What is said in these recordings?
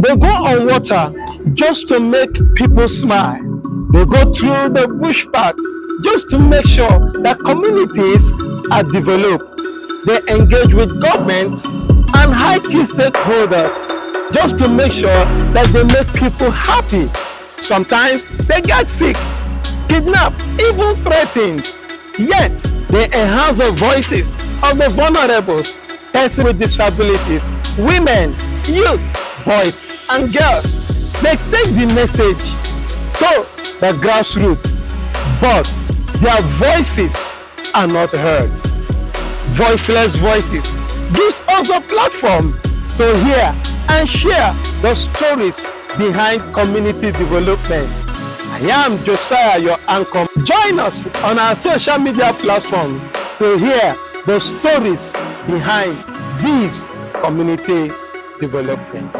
They go on water just to make people smile. They go through the bush path just to make sure that communities are developed. They engage with governments and high key stakeholders just to make sure that they make people happy. Sometimes they get sick, kidnapped, even threatened. Yet they enhance the voices of the vulnerables, persons with disabilities, women, youth, boys, and girls. They take the message to the grassroots, but their voices are not heard. Voiceless Voices gives us a platform to hear and share the stories behind community development. I am Josiah, your anchor. Join us on our social media platform to hear the stories behind these community development.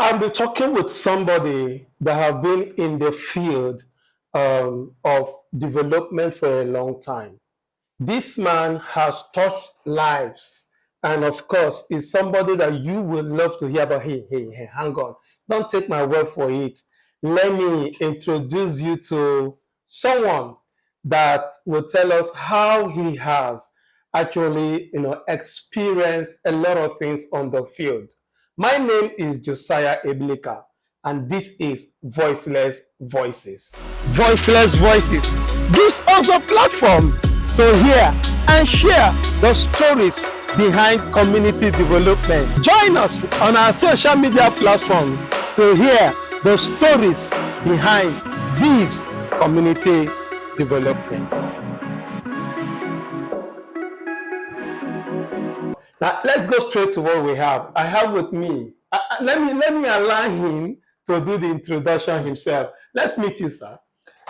I'll be talking with somebody that have been in the field of development for a long time. This man has touched lives, and of course, is somebody that you will love to hear about. Hey, hang on. Don't take my word for it. Let me introduce you to someone that will tell us how he has actually, experienced a lot of things on the field. My name is Josiah Eblika, and this is Voiceless Voices. Voiceless Voices gives us a platform to hear and share the stories behind community development. Join us on our social media platform to hear the stories behind these community development. Now let's go straight to what we have. I have with me. Let me allow him to do the introduction himself. Let's meet you, sir.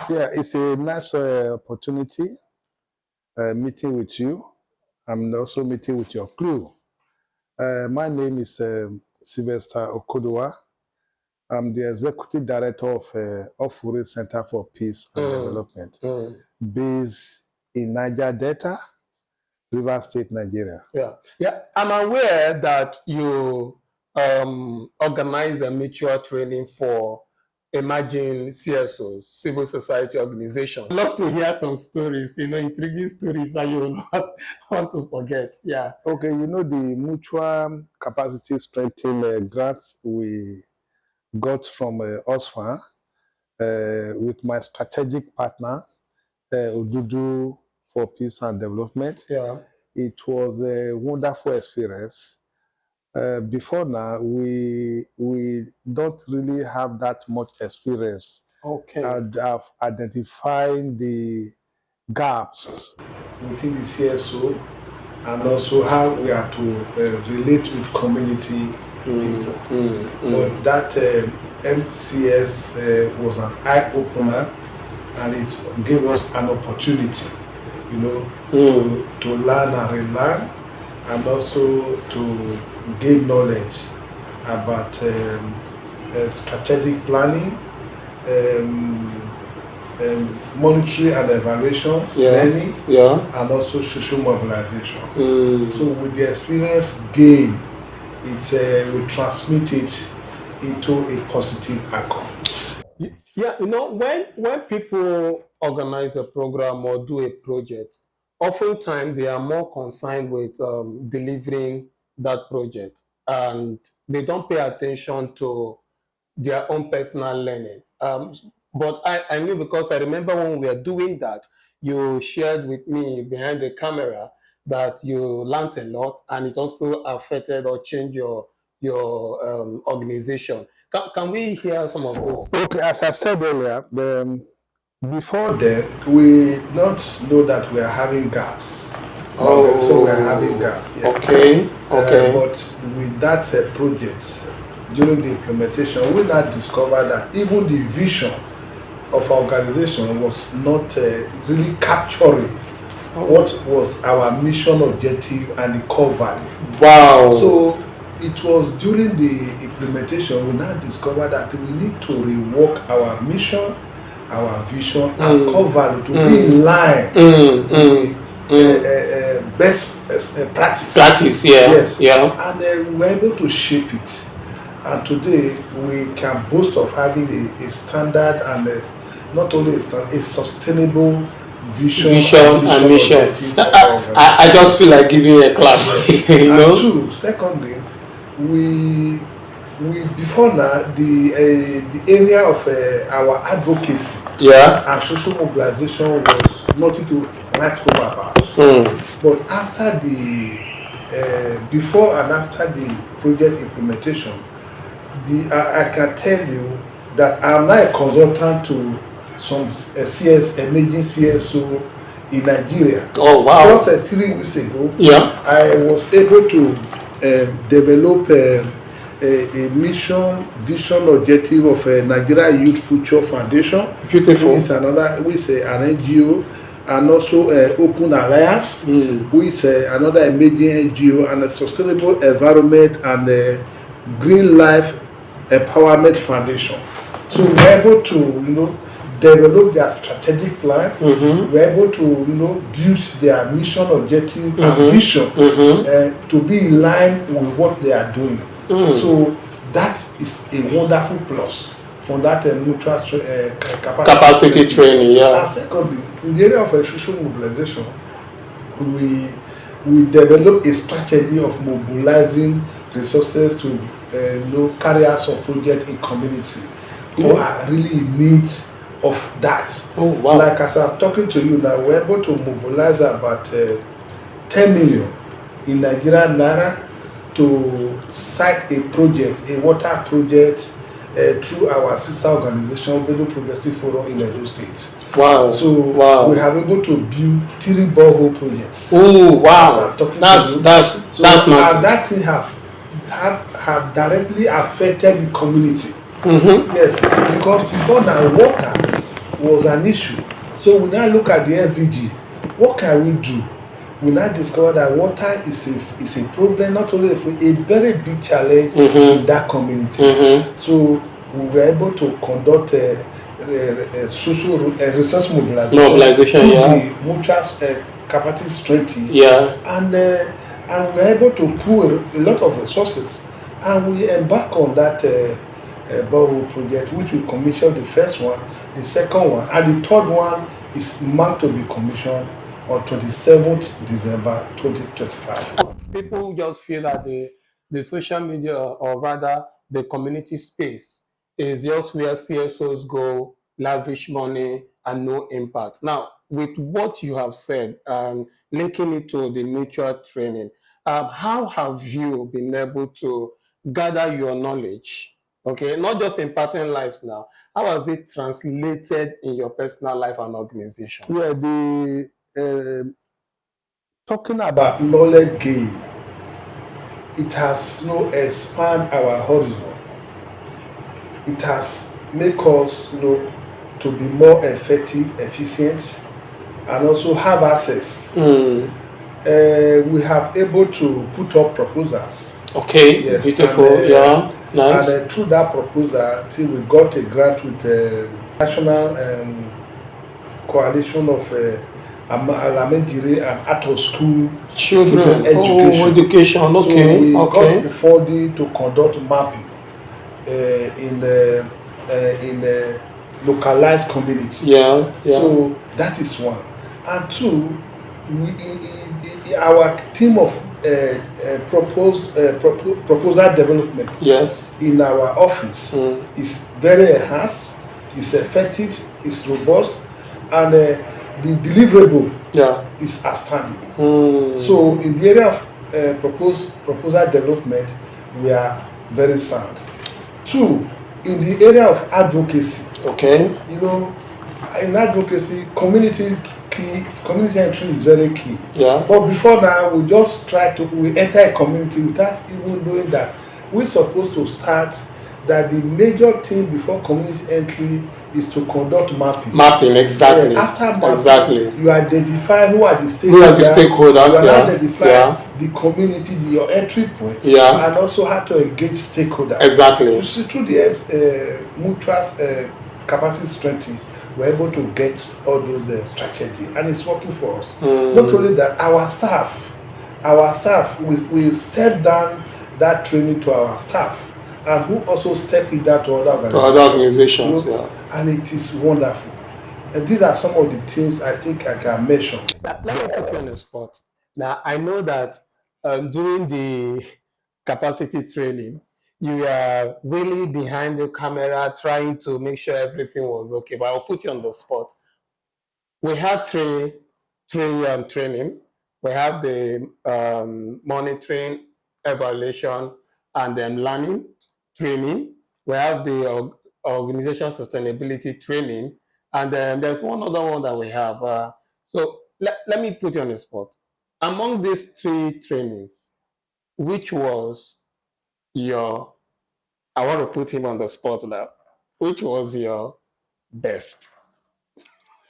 Yeah, it's a nice opportunity meeting with you. I'm also meeting with your crew. My name is Sylvester Okoduwa. I'm the Executive Director of Ofuri Center for Peace and Development, based in Niger Delta, Rivers State, Nigeria. Yeah. I'm aware that you organize a mutual training for emerging CSOs, civil society organizations. I'd love to hear some stories, intriguing stories that you will not want to forget. Yeah. Okay, the mutual capacity strengthening grants we got from OSFA with my strategic partner, Okoduwa for Peace and Development. Yeah. It was a wonderful experience. Before now, we don't really have that much experience of identifying the gaps within the CSO and also how we are to relate with community people. But that MCS was an eye-opener, and it gave us an opportunity, to learn and relearn, and also to gain knowledge about strategic planning, monitoring and evaluation, planning, and also social mobilization. So with the experience gained, it will transmit it into a positive outcome. Yeah, when people organize a program or do a project, oftentimes they are more concerned with delivering that project, and they don't pay attention to their own personal learning. But I knew, because I remember when we were doing that, you shared with me behind the camera that you learned a lot, and it also affected or changed your organization. Can we hear some of those? Okay, as I said earlier, before that, we don't know that we are having gaps. So we are having gaps. Yeah. Okay. But with that project, during the implementation, we now discovered that even the vision of our organization was not really capturing what was our mission objective and the core value. Wow. So it was during the implementation we now discovered that we need to rework our mission our vision and core value to be in line with best practice. Practice, yeah. Yes. Yeah. And we're able to shape it. And today we can boast of having a standard and not only a sustainable vision and mission. I just feel like giving you a clap. You know? And two, secondly, we before now the area of our advocacy and social mobilization was nothing to write home about. But after the before and after the project implementation, I can tell you that I'm now a consultant to some emerging CSO in Nigeria. Oh wow! Just 3 weeks ago, I was able to develop a mission, vision, objective of Nigeria Youth Future Foundation. Beautiful. Which is an NGO, and also Open Alliance, which is another emerging NGO, and a Sustainable Environment and Green Life Empowerment Foundation. So we're able to, develop their strategic plan. We're able to, build their mission, objective, and vision to be in line with what they are doing. So that is a wonderful plus from that mutual capacity training. Yeah. And secondly, in the area of social mobilization, we develop a strategy of mobilizing resources to carry out some project in community who are really in need of that. Oh, wow. Like as I'm talking to you now, we're able to mobilize about 10 million in Nigerian Naira to cite a project, a water project through our sister organization, Okoduwa Progressive Forum in Edo State. Wow. So we have able to build 3 borehole projects. Oh wow. That's massive. And that thing have directly affected the community. Yes, because before now water was an issue. So we now look at the SDG. What can we do? We now discover that water is a problem, not only a very big challenge in that community. So we were able to conduct social resource mobilization the mutual capacity strengthening. And we were able to pool a lot of resources, and we embark on that borehole project, which we commissioned the first one, the second one, and the third one is marked to be commissioned on 27th December 2025. People just feel that the social media, or rather the community space, is just where CSOs go, lavish money, and no impact. Now, with what you have said, linking it to the mutual training, how have you been able to gather your knowledge? Okay, not just imparting lives now. How has it translated in your personal life and organization? Yeah, talking about knowledge gain, it has expand our horizon. It has make us to be more effective, efficient, and also have access. We have able to put up proposals. Okay, yes, beautiful. And, nice. And through that proposal, we got a grant with the National Coalition of Alamejiri and Out of School Children Education. Okay. So we got the funding to conduct mapping in localized community. So that is one. And two, our team of proposal development in our office is very enhanced, is effective, is robust, and the deliverable is outstanding. So in the area of proposal development, we are very sound. Two, in the area of advocacy, in advocacy, community entry is very key. But before now, we just we enter a community without even knowing that we're supposed to start, that the major thing before community entry is to conduct mapping. Mapping, exactly. After mapping, you identify who are the stakeholders. You identify the community, your entry point, and also how to engage stakeholders. Exactly. You see, through the mutual capacity strengthening, we're able to get all those strategy, and it's working for us. Not only that, our staff, we step down that training to our staff, and who also step in that to other organizations. Yeah. And it is wonderful. And these are some of the things I think I can mention. Let me put you on the spot. Now, I know that during the capacity training, you are really behind the camera trying to make sure everything was okay, but I'll put you on the spot. We had three training. We have the monitoring, evaluation, and then learning training. We have the organization sustainability training, and then there's one other one that we have. So let me put you on the spot. Among these three trainings, which was your, I want to put him on the spot now, which was your best?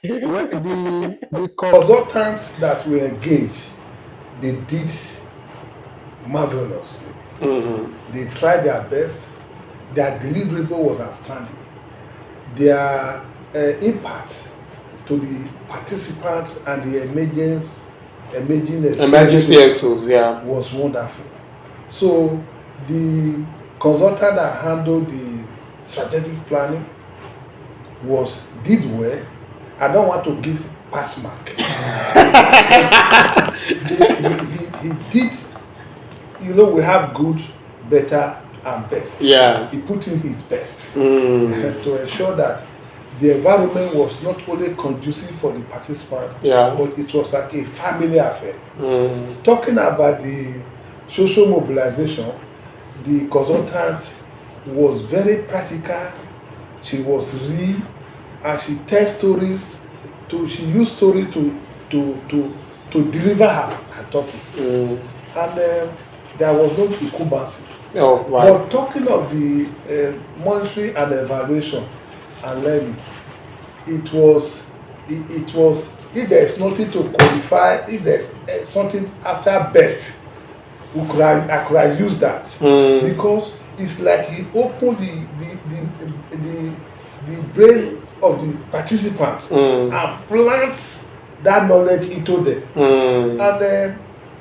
Well, the consultants that we engaged, they did marvelously. They tried their best. Their deliverable was outstanding. Their impact to the participants and the emerging CSOs, yeah, was wonderful. So the consultant that handled the strategic planning did well. I don't want to give pass mark. he did. You know, we have good, better, and best. Yeah. He put in his best to ensure that the environment was not only conducive for the participant, but it was like a family affair. Talking about the social mobilization, the consultant was very practical. She was real, and she tells stories. She used stories to deliver her topics, and there was no incumbency. Oh, right. But talking of the monitoring and evaluation and learning, it was if there is nothing to qualify, if there's something after best, I could have used that because it's like he opened the brain of the participant and plants that knowledge into them.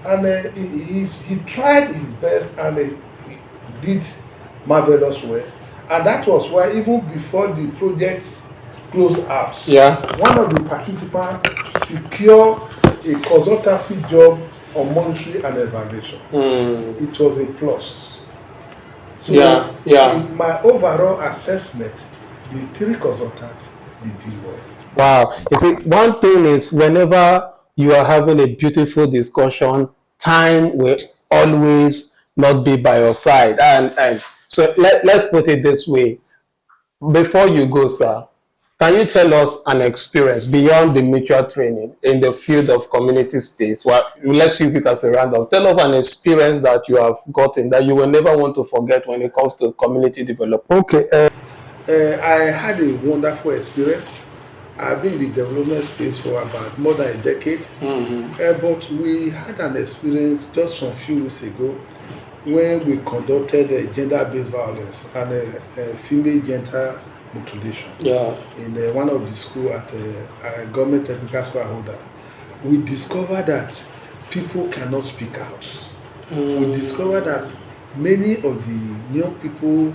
And he tried his best, and he did marvelous well. And that was why even before the project closed out, one of the participants secured a consultancy job on monitoring and evaluation. It was a plus. So in my overall assessment, the three consultants, they did well. Wow. You see, one thing is whenever you are having a beautiful discussion, time will always not be by your side. And so let's put it this way. Before you go, sir, can you tell us an experience beyond the mutual training in the field of community space? Well, let's use it as a random. Tell us an experience that you have gotten that you will never want to forget when it comes to community development. Okay. I had a wonderful experience. I've been in the development space for about more than a decade. But we had an experience just some few weeks ago when we conducted gender-based violence and female genital mutilation in one of the schools at a government technical school holder. We discovered that people cannot speak out. We discovered that many of the young people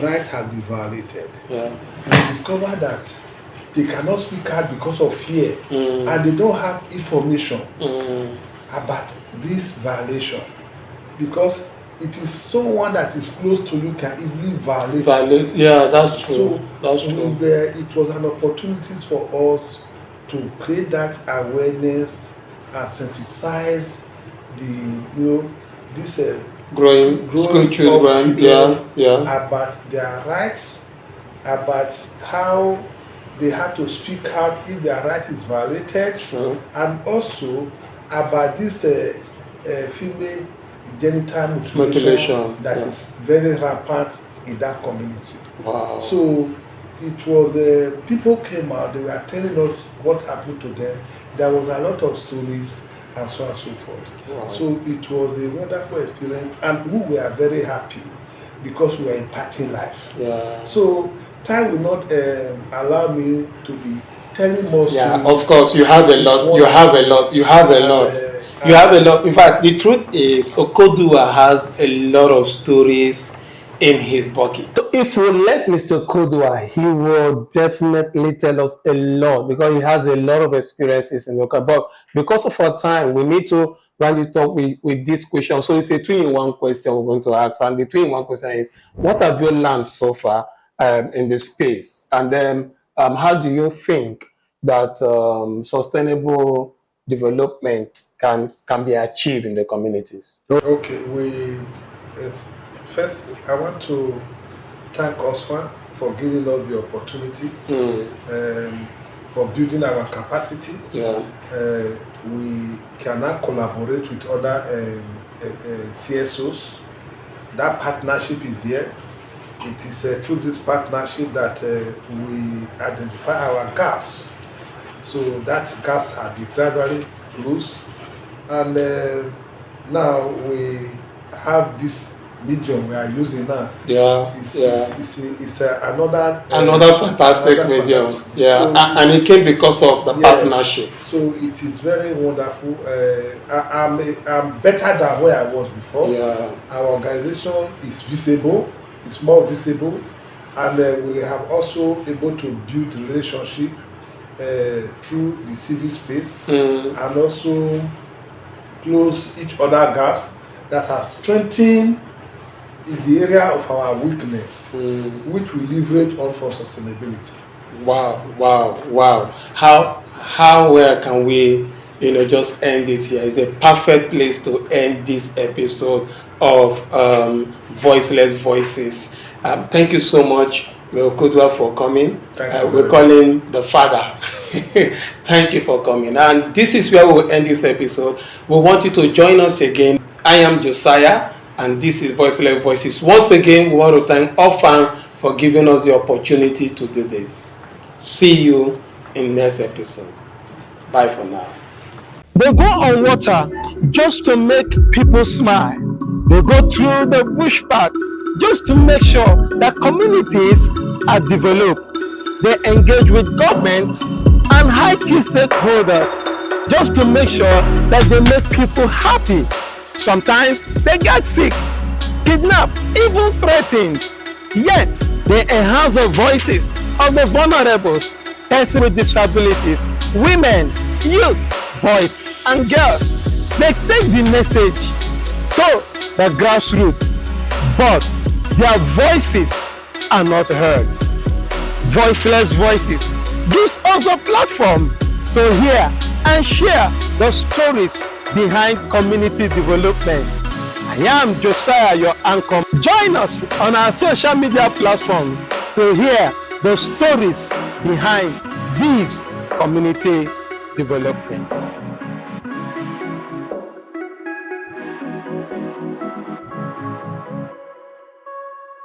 rights have been violated. We discovered that they cannot speak out because of fear, and they don't have information about this violation, because it is someone that is close to you can easily violate. Yeah, that's true. So that's true. It was an opportunity for us to create that awareness and sensitize this growing school children, about their rights, about how they have to speak out if their right is violated, and also about this female genital mutilation that is very rampant in that community. Wow. So it was people came out, they were telling us what happened to them. There was a lot of stories and so on and so forth. Wow. So it was a wonderful experience, and we were very happy because we were impacting life. Yeah. So time will not allow me to be telling more Yeah, stories. of course, you have a It is lot. You one have a thing. lot. You have a And, lot. You have a lot. In fact, the truth is, Okoduwa has a lot of stories in his bucket. So if we let Mr. Kodua, he will definitely tell us a lot because he has a lot of experiences in local. But because of our time, we need to round it up with this question. So it's a two-in-one question we're going to ask. And the two-in-one question is, what have you learned so far in the space? And then how do you think that sustainable development can be achieved in the communities? okay, uh, first, I want to thank Osman for giving us the opportunity, for building our capacity. Yeah. We can now collaborate with other CSOs. That partnership is here. It is through this partnership that we identify our gaps. So that gaps have been gradually closed. And now we have this medium we are using now. Yeah, It's another another fantastic medium. Yeah, So and it came because of the yes, partnership. so it is very wonderful. I'm better than where I was before. Yeah, Our organization is visible, it's more visible, and we have also able to build relationship through the civil space, and also close each other gaps that has strengthened in the area of our weakness, which we leverage on for sustainability. wow, wow, wow. How well can we, just end it here? It's a perfect place to end this episode of Voiceless Voices. Thank you so much, Okoduwa, for coming. We're calling the father. Thank you for coming. And this is where we'll end this episode. We want you to join us again. I am Josiah, and this is Voiceless Voices. Once again, we want to thank Ofan for giving us the opportunity to do this. See you in next episode. Bye for now. They go on water just to make people smile. They go through the bush path just to make sure that communities are developed. They engage with governments and high key stakeholders just to make sure that they make people happy. Sometimes they get sick, kidnapped, even threatened. Yet they enhance the voices of the vulnerables, persons with disabilities, women, youth, boys, and girls. They take the message to the grassroots, but their voices are not heard. Voiceless Voices gives us a platform to hear and share the stories behind community development. I am Josiah, your anchor. Join us on our social media platform to hear the stories behind these community development.